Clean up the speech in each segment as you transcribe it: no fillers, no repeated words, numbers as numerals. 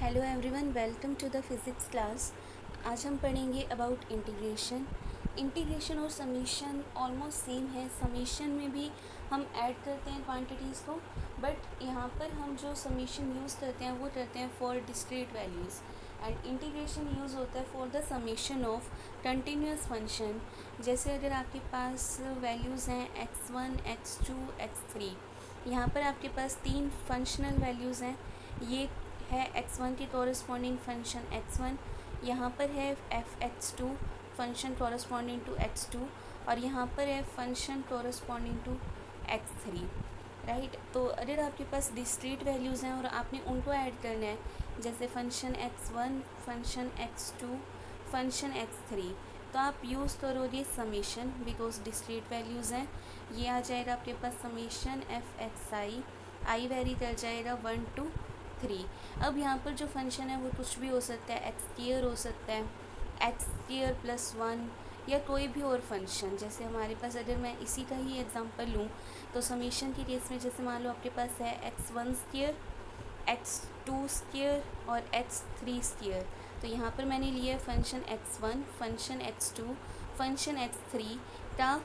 Hello everyone, welcome to the physics class. आज हम पढ़ेंगे अबाउट इंटीग्रेशन। इंटीग्रेशन और समीशन ऑलमोस्ट सेम है। समीशन में भी हम ऐड करते हैं क्वांटिटीज़ को, बट यहाँ पर हम जो समीशन यूज़ करते हैं वो करते हैं for discrete values, and integration use होता है for the summation of continuous function. जैसे अगर आपके पास वैल्यूज़ हैं x1, x2, x3, यहाँ पर आपके पास तीन फंक्शनल वैल्यूज़ हैं। ये है x1 की कॉरस्पॉन्डिंग फंक्शन x1, यहाँ पर है f(x2) function corresponding to x2, और यहाँ पर है function corresponding to x3, right. तो अगर आपके पास डिस्क्रीट वैल्यूज़ हैं और आपने उनको ऐड करना है, जैसे function x1, function x2, function x3, तो आप यूज़ करोगे समीशन, बिकॉज डिस्क्रीट वैल्यूज़ हैं। ये आ जाएगा आपके पास समीशन f(xi), आई वेरी कर जाएगा 1 to 3। अब यहाँ पर जो फंक्शन है वो कुछ भी हो सकता है, एक्स स्क्वायर हो सकता है, एक्स स्क्वायर प्लस 1, या कोई भी और फंक्शन। जैसे हमारे पास, अगर मैं इसी का ही एग्जांपल लूँ, तो समीशन के केस में जैसे मान लो आपके पास है x1 स्क्वायर, x2 स्क्वायर और x3 स्क्वायर। तो यहाँ पर मैंने लिया है function x1, function x2, function x3 का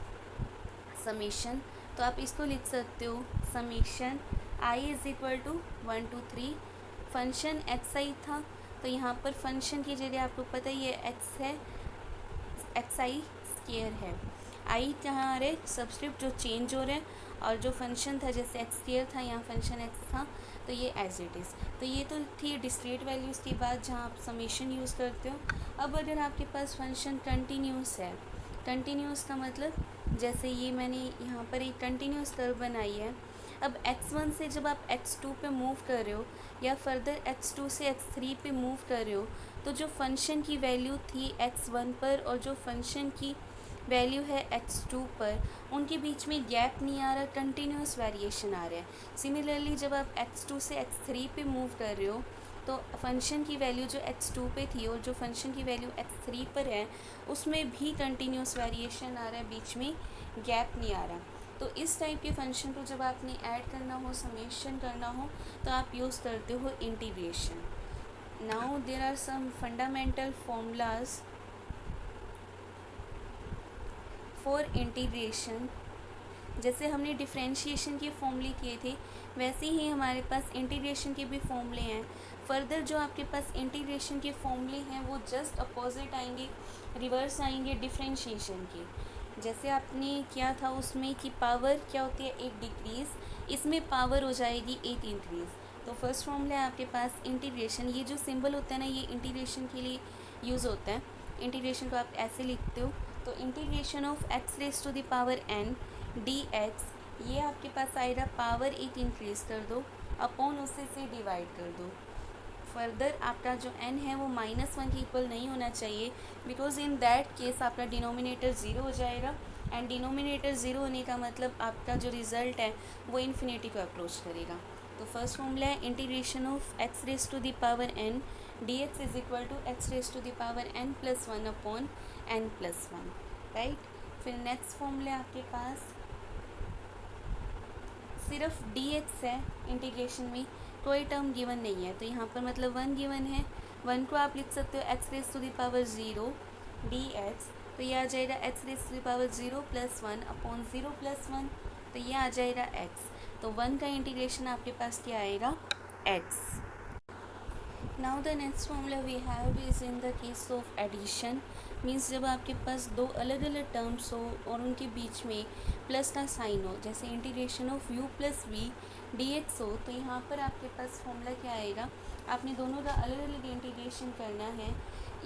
समीशन। तो आप इसको लिख सकते हो summation i is equal to 1 to 3। Function X I था, तो यहाँ पर फंक्शन की जगह आपको पता ही है एक्स है, एक्स आई स्क्वायर है। आई कहाँ आ रहे, सब्सक्रिप्ट जो चेंज हो रहे हैं, और जो फंक्शन था जैसे एक्स स्क्वायर था, यहाँ फंक्शन एक्स था, तो ये एज इट इज़। तो ये तो थी डिस्क्रीट वैल्यूज़ की बात जहाँ आप समीशन यूज़ करते हो। अब अगर आपके पास फंक्शन कंटिन्यूस है, कंटिन्यूस का मतलब जैसे ये मैंने यहाँ पर एक कंटिन्यूस कर्व बनाई है। अब x1 से जब आप x2 पे मूव कर रहे हो, या फर्दर x2 से x3 पे मूव कर रहे हो, तो जो फंक्शन की वैल्यू थी x1 पर और जो फंक्शन की वैल्यू है x2 पर, उनके बीच में गैप नहीं आ रहा, कंटिन्यूस वेरिएशन आ रहा है। सिमिलरली जब आप x2 से x3 पे मूव कर रहे हो, तो फंक्शन की वैल्यू जो x2 पे थी और जो फंक्शन की वैल्यू x3 पर है, उसमें भी कंटिन्यूस वेरिएशन आ रहा है, बीच में गैप नहीं आ रहा। तो इस टाइप के फंक्शन को जब आपने ऐड करना हो, समेशन करना हो, तो आप यूज़ करते हो integration. Now there are some fundamental formulas for integration. जैसे हमने डिफरेंशिएशन के फॉर्मूले किए थे, वैसे ही हमारे पास इंटीग्रेशन के भी फॉर्मूले हैं। फर्दर जो आपके पास इंटीग्रेशन के फॉर्मूले हैं वो जस्ट अपोजिट आएंगे, रिवर्स आएंगे डिफरेंशिएशन के। जैसे आपने किया था उसमें कि पावर क्या होती है, 8 डिक्रीज़, इसमें पावर हो जाएगी 8 इंक्रीज़। तो फर्स्ट फॉर्मूला है आपके पास इंटीग्रेशन। ये जो सिंबल होता है ना, ये इंटीग्रेशन के लिए यूज़ होता है। इंटीग्रेशन को आप ऐसे लिखते हो, तो integration of x raise to the power n d x, ये आपके पास आएगा पावर 8 इंक्रीज़ कर दो, अपॉन उसे से डिवाइड कर दो। फर्दर आपका जो n है वो -1 के इक्वल नहीं होना चाहिए, बिकॉज इन दैट केस आपका डिनोमिनेटर ज़ीरो हो जाएगा, एंड डिनोमिनेटर ज़ीरो होने का मतलब आपका जो रिज़ल्ट है वो इन्फिनिटी को अप्रोच करेगा। तो फर्स्ट फॉर्मूला है integration of x raise to the power n d x is equal to x raise to the power n plus 1 upon n plus 1, right. फिर नेक्स्ट फॉर्मूला आपके पास सिर्फ dx है integration में, कोई टर्म गिवन नहीं है, तो यहाँ पर मतलब 1 गिवन है। 1 को आप लिख सकते हो x raise to the power 0 dx, तो ये आ जाएगा x raise to the power 0 plus 1 upon 0 plus 1, तो ये आ जाएगा x। तो 1 का इंटीग्रेशन आपके पास क्या आएगा, x। Now the next formula we have is in the case of addition. Means जब आपके पास दो अलग अलग टर्म्स हो और उनके बीच में प्लस का साइन हो, जैसे integration of u plus v d x हो, तो यहाँ पर आपके पास फॉर्मूला क्या आएगा, आपने दोनों का अलग अलग इंटीग्रेशन करना है।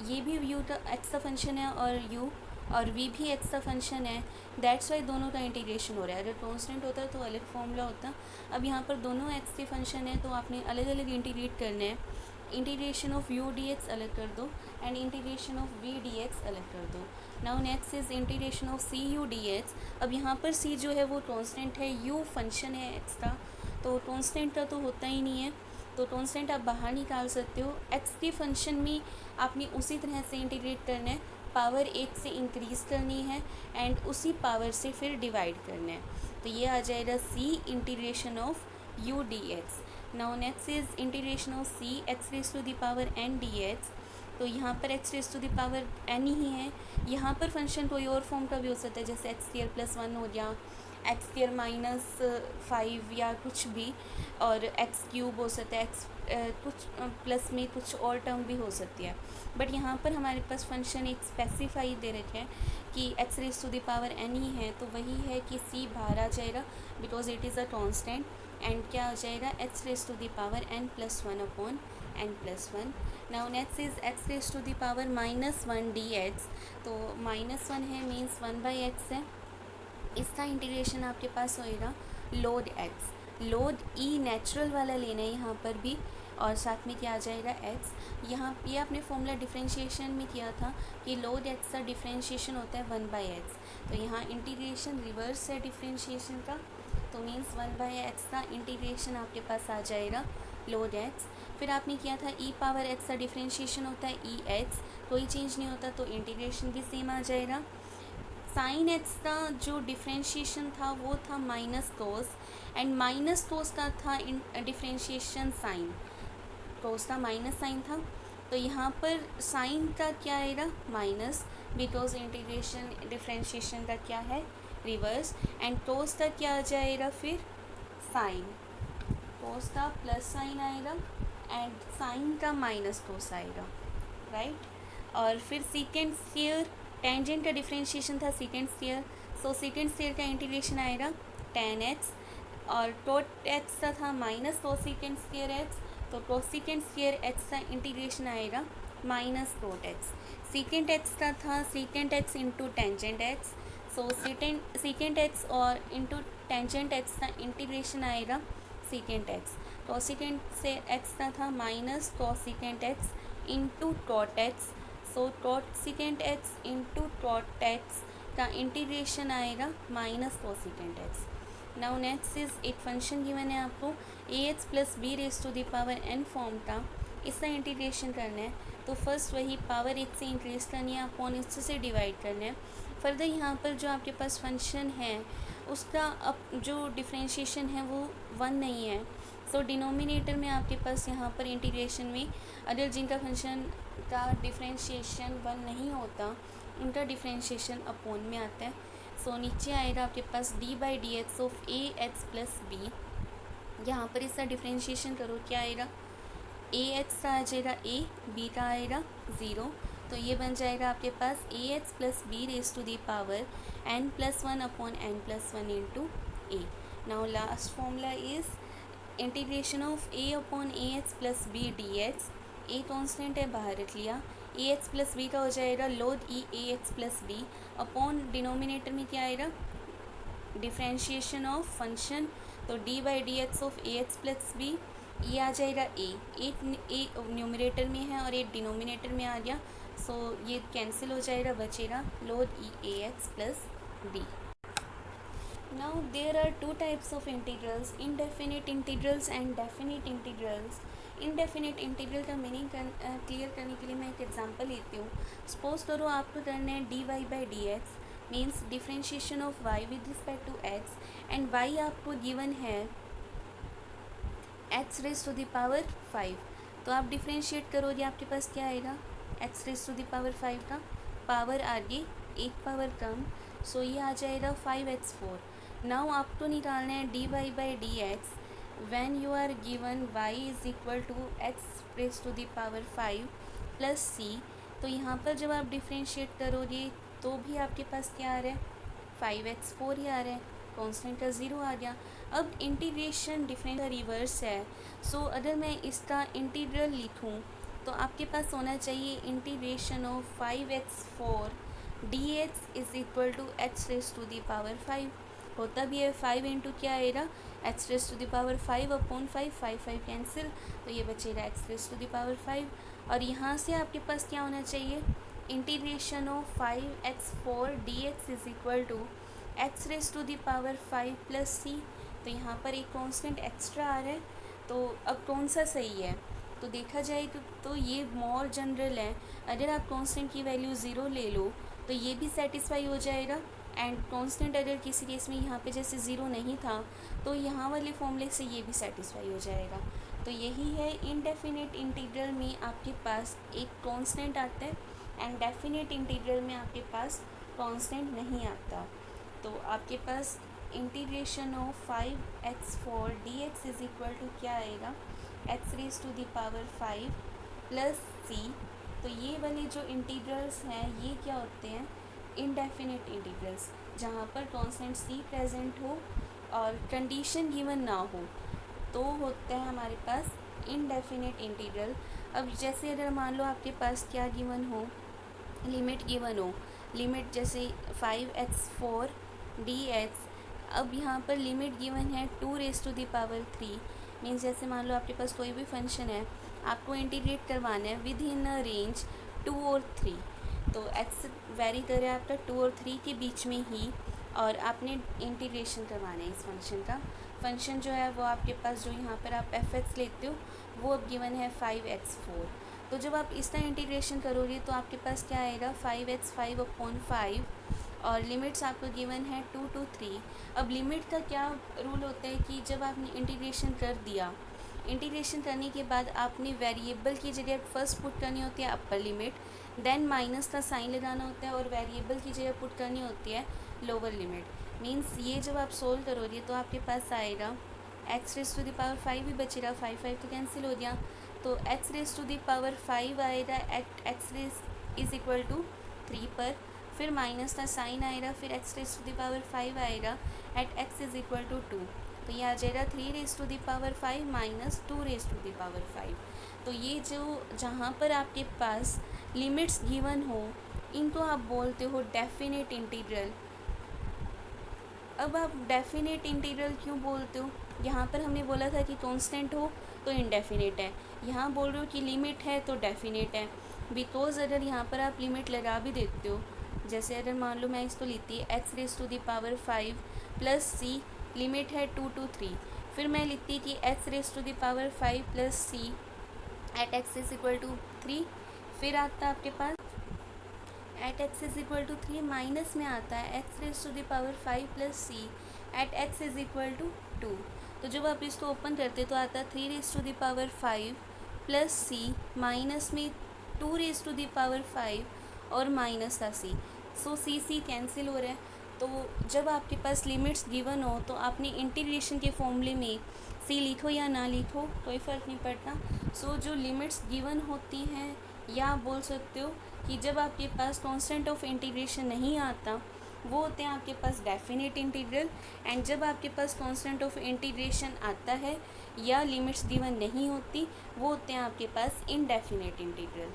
ये भी u का एक्स का फंक्शन है और u और v भी एक्स का फंक्शन है, दैट्स वाई दोनों का इंटीग्रेशन हो रहा है। अगर कॉन्स्टेंट होता तो अलग फॉर्मूला होता। अब यहाँ पर दोनों एक्स के फंक्शन है, तो आपने अलग अलग इंटीग्रेट करना है। इंटीग्रेशन ऑफ u dx अलग कर दो, and integration of v dx अलग कर दो। Now next is integration of c u dx। अब यहाँ पर c जो है वो कांस्टेंट है, u फंक्शन है x का, तो कांस्टेंट का तो होता ही नहीं है, तो कांस्टेंट आप बाहर निकाल सकते हो। x के फंक्शन में आपने उसी तरह से इंटीग्रेट करना है, पावर 8 से इंक्रीज़ करनी है, एंड उसी पावर से फिर डिवाइड करना है। तो ये आ जाएगा c integration of u dx। Now next is integration of C X raise to the power N D x. तो यहाँ पर X raise to the power N ही है। यहाँ पर फंक्शन कोई और फॉर्म का भी हो सकता है, जैसे एक्स स्क्वायर प्लस वन हो गया, एक्स स्क्वायर माइनस 5 या कुछ भी, और एक्स क्यूब हो सकता है, एक्स कुछ प्लस में कुछ और टर्म भी हो सकती है। बट यहाँ पर हमारे पास फंक्शन एक स्पेसिफाई दे रखे हैं कि X raise to the power N ही है, तो वही है कि सी बाहर आ जाएगा because it is a constant, and क्या हो जाएगा x raise to the power N plus one upon N plus one. Now next is X raise to the power minus one D x. तो minus one है means one by X है। इसका integration आपके पास होएगा log X, load ई natural वाला लेना है यहाँ पर भी, और साथ में क्या आ जाएगा एक्स। यहाँ ये आपने फॉर्मूला डिफरेंशिएशन में किया था कि लोड एक्स का डिफरेंशिएशन होता है वन बाई एक्स, तो यहाँ इंटीग्रेशन रिवर्स है डिफरेंशिएशन का, तो मीन्स वन बाई एक्स का इंटीग्रेशन आपके पास आ जाएगा लोड एक्स। फिर आपने किया था ई पावर एक्स का डिफरेंशिएशन होता है ई एक्स, कोई चेंज नहीं होता, तो इंटीग्रेशन भी सेम आ जाएगा। साइन एक्स का जो डिफरेंशिएशन था वो था minus cos, and minus cos का था डिफरेंशिएशन साइन, कोस का माइनस साइन था, तो यहाँ पर साइन का क्या आएगा माइनस, बिकॉज इंटीग्रेशन डिफरेंशिएशन का क्या है रिवर्स, एंड कोस का क्या आ जाएगा फिर साइन, कोस का प्लस साइन आएगा एंड साइन का माइनस कोस आएगा, राइट। और फिर सीकेंड स्क्वायर, टेंजेंट का डिफरेंशिएशन था secant square, so secant square का इंटीग्रेशन आएगा टेन एक्स, और टोट एक्स का था माइनस कोसिकेंड स्क्वायर एक्स, तो कोसिकेंड स्क्वायर एक्स का इंटीग्रेशन आएगा minus cot X. Secant X का था secant X into tangent X, so secant X और इंटू टेंजेंट एक्स का इंटीग्रेशन आएगा सीकेंड एक्स। कोसिकेंड से एक्स का था minus cosecant X into cot X, so cosecant X into cot X का integration आएगा minus cosecant X. Now next is एक function given है आपको A x plus B raise to the power N form का, इसका integration करना है, तो फर्स्ट वही पावर एक से इंक्रीज करनी है अपॉन इससे डिवाइड करना है। फर्दर यहाँ पर जो आपके पास फंक्शन है उसका अब जो डिफरेंशिएशन है वो वन नहीं है, सो डिनोमिनेटर में आपके पास यहाँ पर इंटीग्रेशन में अगर जिनका फंक्शन का डिफरेंशिएशन वन नहीं होता उनका डिफरेंशिएशन अपॉन में आता है, सो नीचे आएगा आपके पास D by D X of A x plus B. यहाँ पर इसका डिफरेंशिएशन करो क्या आएगा, ए एक्स का आ जाएगा ए, बी का आएगा ज़ीरो, तो ये बन जाएगा आपके पास A x plus B raise to the power N plus one upon N plus one into A. Now last formula is integration of A upon A x plus B D X, A constant है बाहर रख लिया, ए x plus B का हो जाएगा log ई ए x plus B upon denominator में क्या आएगा डिफ्रेंशिएशन ऑफ फंक्शन, तो D by D X of A x plus B, ये आ जाएगा ए, एक न्यूमरेटर में है और एक डिनोमिनेटर में आ गया, सो ये कैंसिल हो जाएगा, बचेगा log E A x plus d. Now there are two types of integrals, indefinite integrals and definite integrals. Indefinite integral का मीनिंग क्लियर करने के लिए मैं एक एग्जांपल लेती हूँ। सपोज करो आपको करना है d y by D x, means differentiation of y with respect to x, and y आपको गिवन है x raise to the power 5, तो आप डिफ्रेंशिएट करोगे आपके पास क्या आएगा x raise to the power 5 का पावर आगे एक पावर कम, सो ये आ जाएगा 5x4। नाउ आपको निकालना है d y by D x when you are given y is equal to x raise to the power 5 plus c, तो यहाँ पर जब आप डिफ्रेंशिएट करोगे तो भी आपके पास क्या आ रहा है 5x4 ही आ रहा है, कॉन्स्टेंट का ज़ीरो आ गया। अब इंटीग्रेशन डिफरेंट रिवर्स है, सो अगर मैं इसका इंटीग्रल लिखूं तो आपके पास होना चाहिए integration of 5x4 dx is equal to x raise to the power 5, होता भी है 5 इंटू क्या आएगा x raise to the power 5 upon 5, 5 cancel, तो ये बचेगा x raise to the power 5, और यहाँ से आपके पास क्या होना चाहिए integration of 5x4 dx is equal to x raise to the power 5 plus c, तो यहाँ पर एक कांस्टेंट एक्स्ट्रा आ रहा है, तो अब कौन सा सही है, तो देखा जाए तो ये मोर जनरल है, अगर आप कांस्टेंट की वैल्यू ज़ीरो ले लो तो ये भी सेटिस्फाई हो जाएगा, एंड कांस्टेंट अगर किसी केस में यहाँ पे जैसे ज़ीरो नहीं था तो यहाँ वाले फॉर्मूले से ये भी सेटिस्फाई हो जाएगा। तो यही है, इनडेफिनेट इंटीग्रल में आपके पास एक कांस्टेंट आता है एंड डेफिनेट इंटीग्रल में आपके पास कांस्टेंट नहीं आता। तो आपके पास integration of 5x4 dx is equal to क्या आएगा, x raise to the power 5 plus c। तो ये वाले जो इंटीग्रल्स हैं ये क्या होते हैं, इनडेफिनेट इंटीग्रल्स, जहाँ पर कांस्टेंट c प्रेजेंट हो और कंडीशन गिवन ना हो तो होता है हमारे पास इनडेफिनेट इंटीग्रल। अब जैसे अगर मान लो आपके पास क्या गिवन हो, लिमिट गिवन हो, लिमिट जैसे 5x4 dx। अब यहाँ पर लिमिट गिवन है 2 raise to the power 3, means जैसे मान लो आपके पास कोई भी फंक्शन है, आपको इंटीग्रेट करवाना है विद इन अ रेंज 2 और 3। तो x वेरी करे आपका 2 और 3 के बीच में ही, और आपने इंटीग्रेशन करवाना है इस फंक्शन का। फंक्शन जो है वो आपके पास जो यहाँ पर आप f(x) लेते हो वो अब गिवन है 5x4। तो जब आप इस तरह इंटीग्रेशन करोगे तो आपके पास क्या आएगा, 5x 5/5, और लिमिट्स आपको गिवन है 2 to 3। अब लिमिट का क्या रूल होता है कि जब आपने इंटीग्रेशन कर दिया, इंटीग्रेशन करने के बाद आपने वेरिएबल की जगह फर्स्ट पुट करनी होती है अपर लिमिट, देन माइनस का साइन लगाना होता है, और वेरिएबल की जगह पुट करनी होती है लोअर लिमिट। मीन्स ये जब आप सोल्व करोगे तो आपके पास आएगा x raise to the power 5 ही बचेगा, 5 तो कैंसिल हो गया, तो x raise to the power 5 आएगा at x raise is equal to 3 पर, फिर माइनस का साइन आएगा, फिर x raise to the power 5 आएगा at x is equal to 2। तो ये आ जाएगा 3 raise to the power 5 minus 2 raise to the power 5। तो ये जो जहाँ पर आपके पास लिमिट्स गिवन हो इनको आप बोलते हो डेफिनेट इंटीग्रल। अब आप डेफिनेट इंटीग्रल क्यों बोलते हो, यहाँ पर हमने बोला था कि कांस्टेंट हो तो इनडेफिनेट है, यहाँ बोल रहे हो कि लिमिट है तो डेफिनेट है। बिकॉज अगर यहाँ पर आप लिमिट लगा भी देते हो, जैसे अगर मान लो मैं इसको लेती है x raise to the power 5 plus c, limit है 2 to 3, फिर मैं लिखती कि x raise to the power 5 plus c at x is equal to 3, फिर आता है आपके पास at x is equal to 3, minus में आता है x raise to the power 5 plus c at x is equal to 2। तो जब आप इसको ओपन करते तो आता है 3 raise to the power 5 plus c, minus में 2 रेज टू द पावर 5 और माइनस का c, सो c कैंसिल हो रहा है। तो जब आपके पास लिमिट्स गिवन हो तो आपने इंटीग्रेशन के फॉर्मूले में c लिखो या ना लिखो कोई फ़र्क नहीं पड़ता। सो जो लिमिट्स गिवन होती हैं, या आप बोल सकते हो कि जब आपके पास कांस्टेंट ऑफ इंटीग्रेशन नहीं आता वो होते हैं आपके पास डेफिनेट इंटीग्रल, एंड जब आपके पास कांस्टेंट ऑफ इंटीग्रेशन आता है या लिमिट्स गिवन नहीं होती वो होते हैं आपके पास indefinite integral.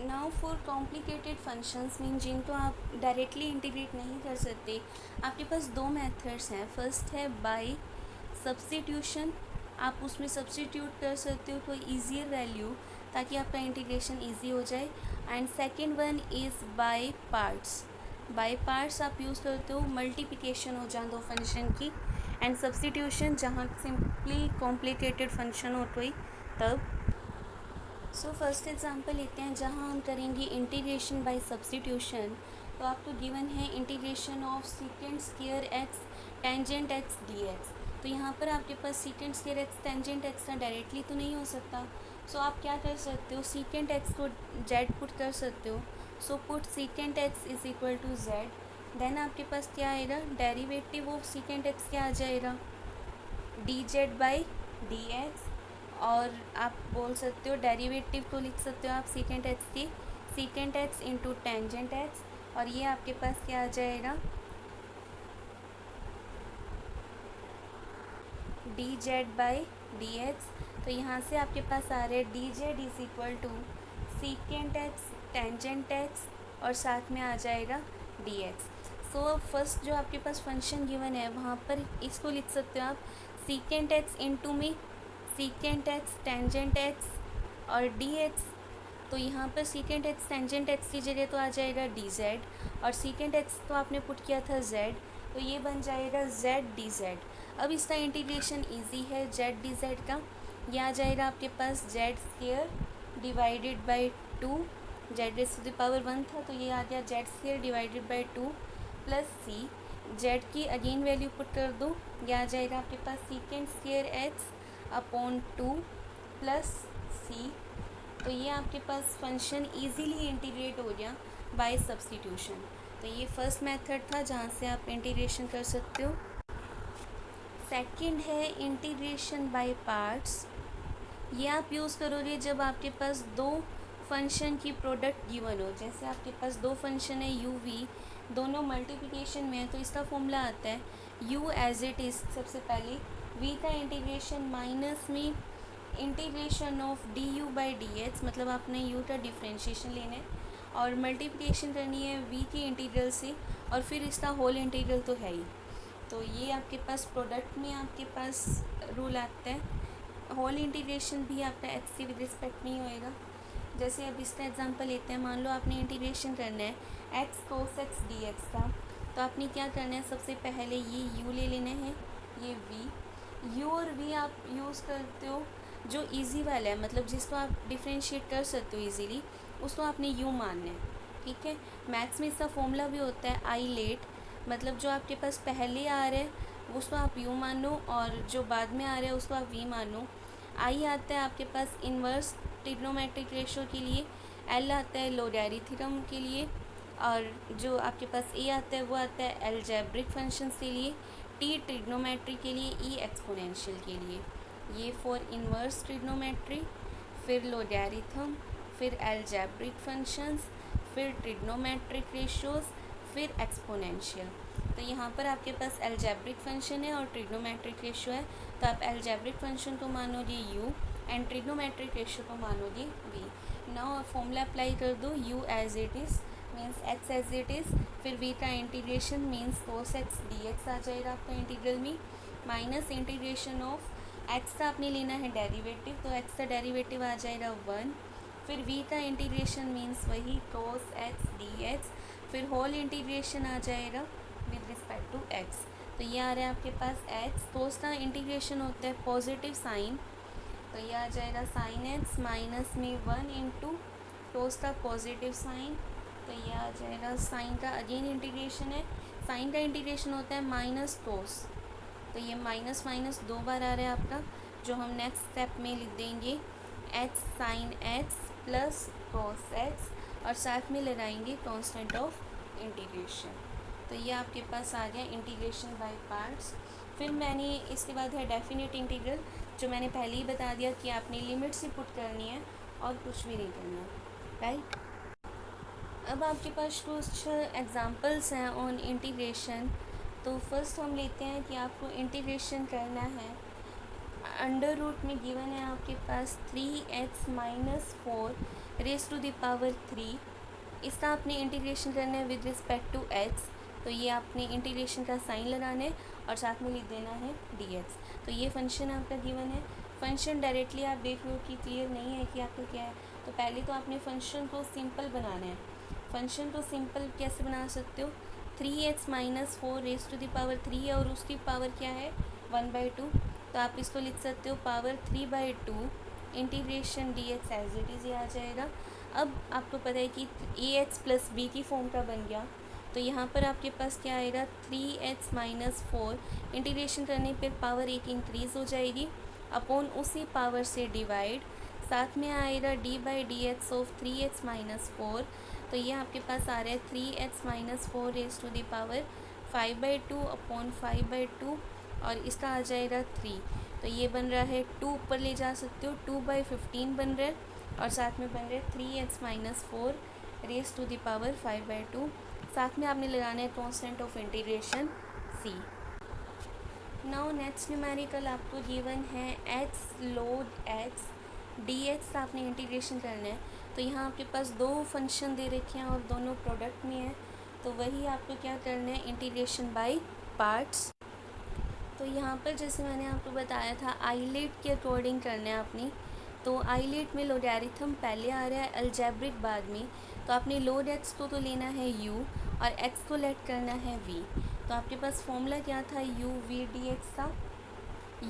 Now for complicated functions mean जिनको आप डायरेक्टली इंटीग्रेट नहीं कर सकते, आपके पास दो मेथड्स हैं। फर्स्ट है बाय सब्स्टिट्यूशन, आप उसमें सब्स्टिट्यूट कर सकते हो कोई ईजियर वैल्यू ताकि आपका इंटीग्रेशन ईजी हो जाए। And second one is by parts, by parts आप यूज़ करते हो मल्टीप्लिकेशन हो जाए दो फंक्शन की, एंड सब्स्टिट्यूशन जहाँ सिंपली कॉम्प्लिकेटेड फंक्शन हो कोई तब। सो फर्स्ट एग्जांपल लेते हैं जहाँ हम करेंगे इंटीग्रेशन बाय सब्स्टिट्यूशन। तो आपको गिवन है integration of secant square X tangent X dx। तो यहाँ पर आपके पास secant square X tangent X का डायरेक्टली तो नहीं हो सकता, सो आप क्या कर सकते हो, सीकेंट एक्स को z पुट कर सकते हो। So put secant x is equal to z, then आपके पास क्या आएगा, डेरिवेटिव ऑफ सीकेंट एक्स क्या आ जाएगा, dz बाई dx। और आप बोल सकते हो डेरिवेटिव को लिख सकते हो आप सीकेंट एक्स की, secant x into tangent x, और ये आपके पास क्या आ जाएगा, d z by D x. तो यहाँ से आपके पास आ रहा है d z is equal to secant x tangent x और साथ में आ जाएगा डी एक्स। सो फर्स्ट जो आपके पास फंक्शन गिवन है वहाँ पर इसको लिख सकते हो आप सीकेंट एक्स इंटू में सीकेंट एक्स टेंजेंट एक्स और डी एक्स। तो यहाँ पर सीकेंट एक्स टेंजेंट एक्स की जगह तो आ जाएगा डी जेड, और सीकेंट एक्स तो आपने पुट किया था जेड, तो ये बन जाएगा जेड डी जेड। अब इसका इंटीग्रेशन इजी है जेड डी जेड का, ये आ जाएगा आपके पास Z square divided by 2, Z raise to the power 1 था तो ये आ गया Z square divided by 2 plus C, Z की अगेन वैल्यू पुट कर दो, ये आ जाएगा आपके पास secant square X upon 2 plus C. तो ये आपके पास फंक्शन इजीली इंटीग्रेट हो गया बाय सब्स्टिट्यूशन। तो ये फर्स्ट मेथड था जहाँ से आप इंटीग्रेशन कर सकते हो। सेकंड है इंटीग्रेशन बाय पार्ट्स। ये आप यूज़ करोगे जब आपके पास दो फंक्शन की प्रोडक्ट गिवन हो। जैसे आपके पास दो फंक्शन है u v, दोनों मल्टीप्लिकेशन में है, तो इसका फॉर्मूला आता है u एज इट इज़। सबसे पहले v का इंटीग्रेशन माइनस में integration of D you by D H, मतलब आपने u का डिफ्रेंशिएशन लेना है और मल्टीप्लिकेशन करनी है v की इंटीग्रल से, और फिर इसका होल इंटीग्रल तो है ही। तो ये आपके पास प्रोडक्ट में आपके पास रूल आता है। होल इंटीग्रेशन भी आपका एक्स के विद रिस्पेक्ट नहीं होएगा। जैसे अब इसका एग्जांपल लेते हैं, मान लो आपने इंटीग्रेशन करना है x cos x D x का। तो आपने क्या करना है, सबसे पहले ये u ले लेना है, ये v। u और v आप यूज़ करते हो जो इजी वाला है, मतलब जिसको आप डिफ्रेंशिएट कर सकते हो इजीली, उसको आपने u मानना है। ठीक है, मैथ्स में इसका फॉर्मूला भी होता है आई लेट, मतलब जो आपके पास पहले आ रहा है उसको आप u मानो और जो बाद में आ रहा है उसको आप v मानो। आई आता है आपके पास इन्वर्स ट्रिग्नोमेट्रिक रेशो के लिए, एल आता है लोगैरिथम के लिए, और जो आपके पास ए आता है वो आता है एल्जेब्रिक फंक्शंस के लिए, टी ट्रिग्नोमेट्री के लिए, ई एक्सपोनेंशियल के लिए। ये फॉर इन्वर्स ट्रिग्नोमेट्री, फिर लोगैरिथम, फिर एल्जेब्रिक फंक्शंस, फिर ट्रिग्नोमेट्रिक रेशोज़, फिर एक्सपोनेंशियल। तो यहाँ पर आपके पास एल्जेब्रिक फंक्शन है और ट्रिग्नोमेट्रिक रेशो है, तो आप एल्जेब्रिक फंक्शन को मानोगे u एंड ट्रिग्नोमेट्रिक रेशो को मानोगे v। नाउ फॉर्मूला अप्लाई कर दो, u as it is means x as it is, फिर v का इंटीग्रेशन मीन्स cos x dx आ जाएगा आपका इंटीग्रल में, माइनस इंटीग्रेशन ऑफ x का आपने लेना है डेरिवेटिव, तो x का डेरिवेटिव आ जाएगा 1, फिर v का इंटीग्रेशन मीन्स वही cos x dx, फिर होल इंटीग्रेशन आ जाएगा विद रिस्पेक्ट टू x। तो ये आ रहा है आपके पास x, तो उसका इंटीग्रेशन होता है पॉजिटिव साइन, तो ये आ जाएगा साइन x माइनस में 1 इंटू टोस का पॉजिटिव साइन, तो ये आ जाएगा साइन का अगेन इंटीग्रेशन है, साइन का इंटीग्रेशन होता है माइनस टोस, तो ये माइनस माइनस दो बार आ रहा है आपका, जो हम नेक्स्ट स्टेप में लिख देंगे x sine x plus cos x, और साथ में लगाएंगे कांस्टेंट ऑफ इंटीग्रेशन। तो ये आपके पास आ गया इंटीग्रेशन बाय पार्ट्स। फिर मैंने इसके बाद है डेफिनेट इंटीग्रल, जो मैंने पहले ही बता दिया कि आपने लिमिट्स ही पुट करनी है और कुछ भी नहीं करना, राइट। अब आपके पास कुछ एग्जांपल्स हैं ऑन इंटीग्रेशन। तो फर्स्ट हम लेते हैं कि आपको इंटीग्रेशन करना है, अंडर रूट में गिवन है आपके पास 3x minus 4 raise to the power 3। इसका आपने इंटीग्रेशन करना है विद रिस्पेक्ट टू x, तो ये आपने इंटीग्रेशन का साइन लगाना है और साथ में लिख देना है dx। तो ये फंक्शन आपका गिवन है। फंक्शन डायरेक्टली आप देख लो कि क्लियर नहीं है कि आपको क्या है, तो पहले तो आपने फंक्शन को सिंपल बनाना है। फंक्शन को सिंपल कैसे बना सकते हो, 3x minus 4 raise to the power 3 है और उसकी पावर क्या है 1/2, तो आप इसको लिख सकते हो power 3/2 integration dx as it is, ये आ जाएगा। अब आपको पता है कि ax प्लस b की फॉर्म का बन गया, तो यहाँ पर आपके पास क्या आएगा 3x माइनस 4 इंटीग्रेशन करने पर पावर एक इंक्रीज़ हो जाएगी अपॉन उसी पावर से डिवाइड, साथ में आएगा d/dx ऑफ 3x माइनस 4, तो ये आपके पास आ रहा है 3x minus 4 raise to the power 5/2 upon 5/2, और इसका आ जाएगा 3, तो ये बन रहा है 2 ऊपर ले जा सकते हो, 2/15 बन रहा है, और साथ में बन रहा है 3x minus 4 raise to the power 5/2, साथ में आपने लगाना है constant of integration c। Now next numerical आपको गिवन है x log x dx का आपने इंटीग्रेशन करना है। तो यहाँ आपके पास दो फंक्शन दे रखे हैं और दोनों प्रोडक्ट में है, तो वही आपको क्या करना है इंटीग्रेशन बाय पार्ट्स। तो यहाँ पर जैसे मैंने आपको बताया था आइलेट के अकॉर्डिंग करना है आपने, तो आइलेट में लोगैरिथम पहले आ रहा है अलजेब्रिक बाद में, तो आपने log x को तो लेना है u और x को लेट करना है v। तो आपके पास फॉर्मूला क्या था u v dx का,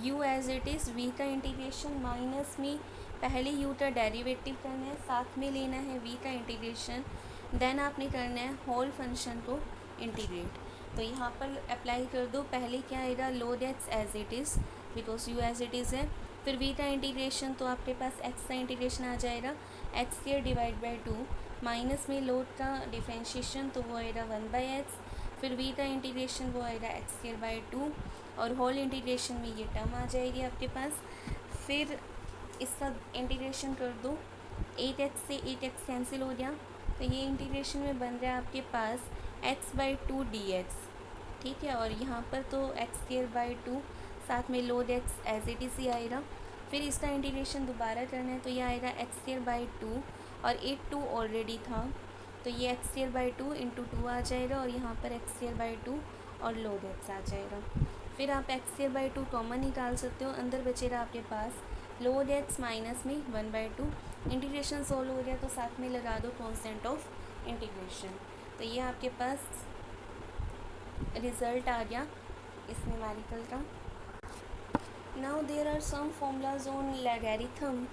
u as it is, v का इंटीग्रेशन माइनस में पहले u का डेरिवेटिव करना है, साथ में लेना है v का इंटीग्रेशन, देन आपने करना है होल फंक्शन को इंटीग्रेट। तो यहाँ पर अप्लाई कर दो, पहले क्या आएगा log x as it is because u as it is है, फिर v का इंटीग्रेशन, तो आपके पास x का इंटीग्रेशन आ जाएगा x² डिवाइड बाई 2, माइनस में लोड का डिफ्रेंशिएशन तो वो आएगा 1/x, फिर v का इंटीग्रेशन वो आएगा x² बाई 2 और होल इंटीग्रेशन में ये टर्म आ जाएगी आपके पास। फिर इसका इंटीग्रेशन कर दो, 8x से 8x कैंसिल हो गया, तो ये इंटीग्रेशन में बन रहा है आपके पास x/2 dx, ठीक है। और यहाँ पर तो x² बाई 2 साथ में log x as it is ही आएगा। फिर इसका इंटीग्रेशन दोबारा करना है तो ये आएगा x² बाई 2 और 8 2 ऑलरेडी था, तो ये x² बाई 2 इंटू 2 आ जाएगा और यहाँ पर x² बाई 2 और लोड x आ जाएगा। फिर आप x² बाई 2 कॉमन निकाल सकते हो, अंदर बचेगा आपके पास लोड x माइनस में 1/2। इंटीग्रेशन सोल्व हो गया तो साथ में लगा दो कॉन्स्टेंट ऑफ इंटीग्रेशन, तो ये आपके पास रिज़ल्ट आ गया इस न्यूमेरिकल का। Now there are some formulas on logarithm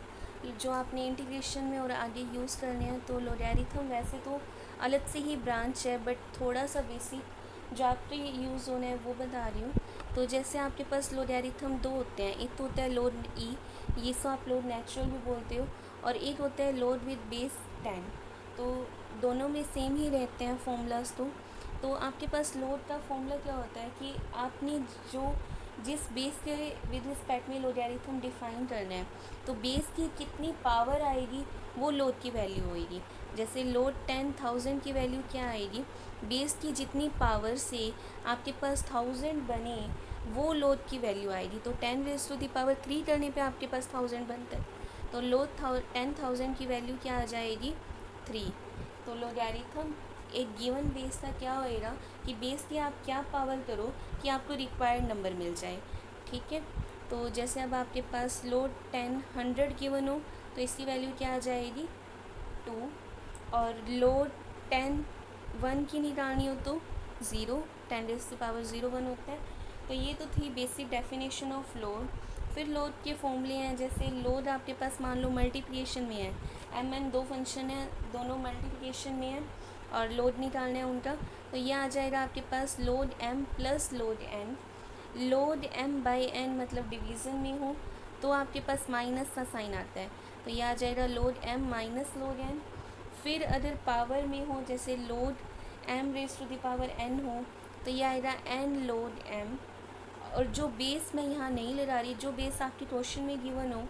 जो आपने इंटीग्रेशन में और आगे यूज़ करने हैं। तो लॉगरिथम वैसे तो अलग से ही ब्रांच है, बट थोड़ा सा बेसिक जो आपके यूज़ होने हैं वो बता रही हूँ। तो जैसे आपके पास लॉगरिथम दो होते हैं, एक तो होता है लोड ई, ये सो आप लोग नेचुरल भी बोलते हो, और एक होता है लोड विद बेस 10। तो दोनों में सेम ही रहते हैं फॉर्मूलाज। तो आपके पास लोड का फॉर्मूला क्या होता है कि आपने जिस बेस के विद रिस्पेक्ट में लॉगरिथम डिफाइन करना है, तो बेस की कितनी पावर आएगी वो लोड की वैल्यू होएगी। जैसे लोड 10,000 की वैल्यू क्या आएगी, बेस की जितनी पावर से आपके पास 1000 बने वो लोड की वैल्यू आएगी। तो 10⁻³ करने पे आपके पास 1000 बनता है, तो लोड 10,000 की वैल्यू क्या आ जाएगी 3। तो लॉगरिथम एक गिवन बेस का क्या होएगा कि बेस की आप क्या पावर करो कि आपको रिक्वायर्ड नंबर मिल जाए, ठीक है। तो जैसे अब आपके पास लोड 100 गिवन हो तो इसकी वैल्यू क्या आ जाएगी 2, और लोड 1 की निकालनी हो तो 0, 10⁻01 होता है। तो ये तो थी बेसिक डेफिनेशन ऑफ लोड। फिर लोड के फॉर्मूले हैं, जैसे लोड आपके पास मान लो मल्टीप्लिकेशन में है, mn दो फंक्शन है, दोनों मल्टीप्लिकेशन में है और लोड निकालना है उनका, तो ये आ जाएगा आपके पास log m plus log n। Log m by n मतलब डिवीज़न में हो तो आपके पास माइनस का साइन आता है, तो ये आ जाएगा load m minus load n। फिर अगर पावर में हो, जैसे लोड m⁻n हो तो ये आएगा n लोड m। और जो बेस मैं यहाँ नहीं लगा रही, जो बेस आपके क्वेश्चन में गिवन हो,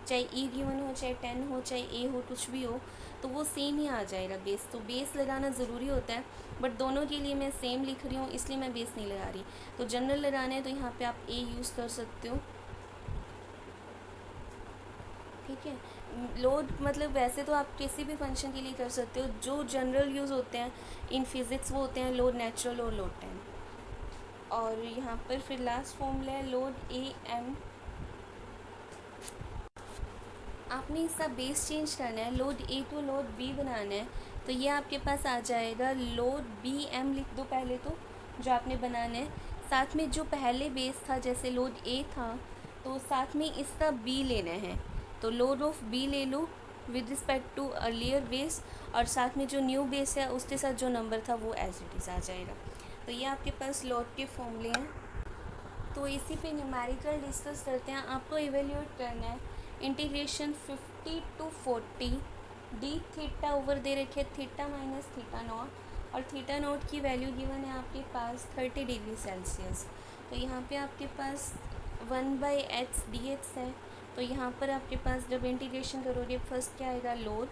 चाहे ई गिवन हो, चाहे 10 हो, चाहे ए हो, कुछ भी हो, तो वो सेम ही आ जाएगा बेस। तो बेस लगाना ज़रूरी होता है, बट दोनों के लिए मैं सेम लिख रही हूँ इसलिए मैं बेस नहीं लगा रही। तो जनरल लगाना है तो यहाँ पे आप ए यूज़ कर सकते हो, ठीक है। लोड मतलब वैसे तो आप किसी भी फंक्शन के लिए कर सकते हो, जो जनरल यूज़ होते हैं इन फिज़िक्स वो होते हैं लोड नेचुरल और लोड 10। और यहाँ पर फिर लास्ट फॉर्मूला है लोड ए एम। आपने इसका बेस चेंज करना है, load A to load B बनाना है, तो ये आपके पास आ जाएगा लोड बी एम लिख दो पहले तो जो आपने बनाना है। साथ में जो पहले बेस था जैसे लोड ए था तो साथ में इसका बी लेना है, तो लोड ऑफ बी ले लो with respect to earlier base, और साथ में जो न्यू बेस है उसके साथ जो नंबर था वो एज इट इज़ आ जाएगा। तो ये आपके पास लोड के फॉर्मूले हैं। तो इसी पे न्यूमेरिकल डिस्कस करते हैं। आपको इवेल्यूएट करना है integration 50 to 40 d theta over दे रखे थीटा माइनस थीटा नॉट, और थीटा नॉट की वैल्यू गिवन है आपके पास 30 डिग्री सेल्सियस। तो यहाँ पे आपके पास 1/x dx है, तो यहाँ पर आपके पास जब इंटीग्रेशन करोगे फर्स्ट क्या आएगा load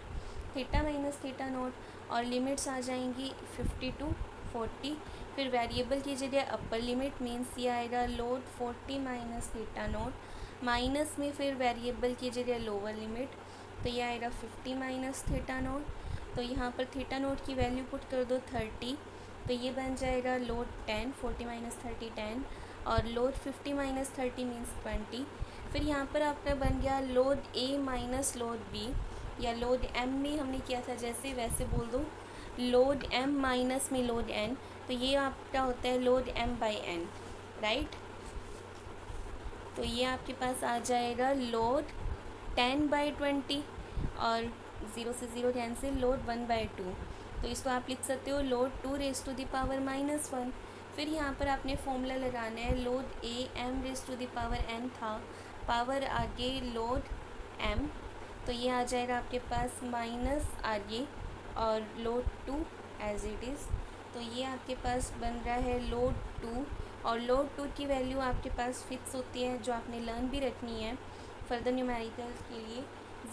theta minus theta naught, और लिमिट्स आ जाएंगी 50 to 40। फिर वेरिएबल की जगह अपर लिमिट मीन्स ये आएगा load 40 minus theta not, minus में फिर वेरिएबल की जगह लोअर लिमिट, तो ये आएगा 50 माइनस थीटा नॉट। तो यहाँ पर थीटा नॉट की वैल्यू पुट कर दो 30, तो ये बन जाएगा लोड 10, 40 माइनस 30 10, और लोड 50 माइनस 30 मीन्स 20। फिर यहाँ पर आपका बन गया log a minus log b, या लोड एम में हमने किया था जैसे वैसे बोल दो लोड एम माइनस में लोड एन, तो ये आपका होता है log m by n, right. तो ये आपके पास आ जाएगा लोड 10/20 और 0 से 0 कैंसिल लोड 1/2, तो इसको आप लिख सकते हो लोड 2⁻⁻1। फिर यहाँ पर आपने फॉर्मूला लगाना है लोड ए m⁻n था, पावर आगे लोड m, तो ये आ जाएगा आपके पास माइनस आगे और लोड 2 एज इट इज़। तो ये आपके पास बन रहा है लोड 2, और लोड 2 की वैल्यू आपके पास फिक्स होती है, जो आपने लर्न भी रखनी है फर्दर न्यूमेरिकल्स के लिए,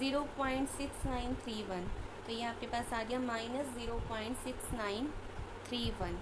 0.6931। तो ये आपके पास आ गया -0.6931।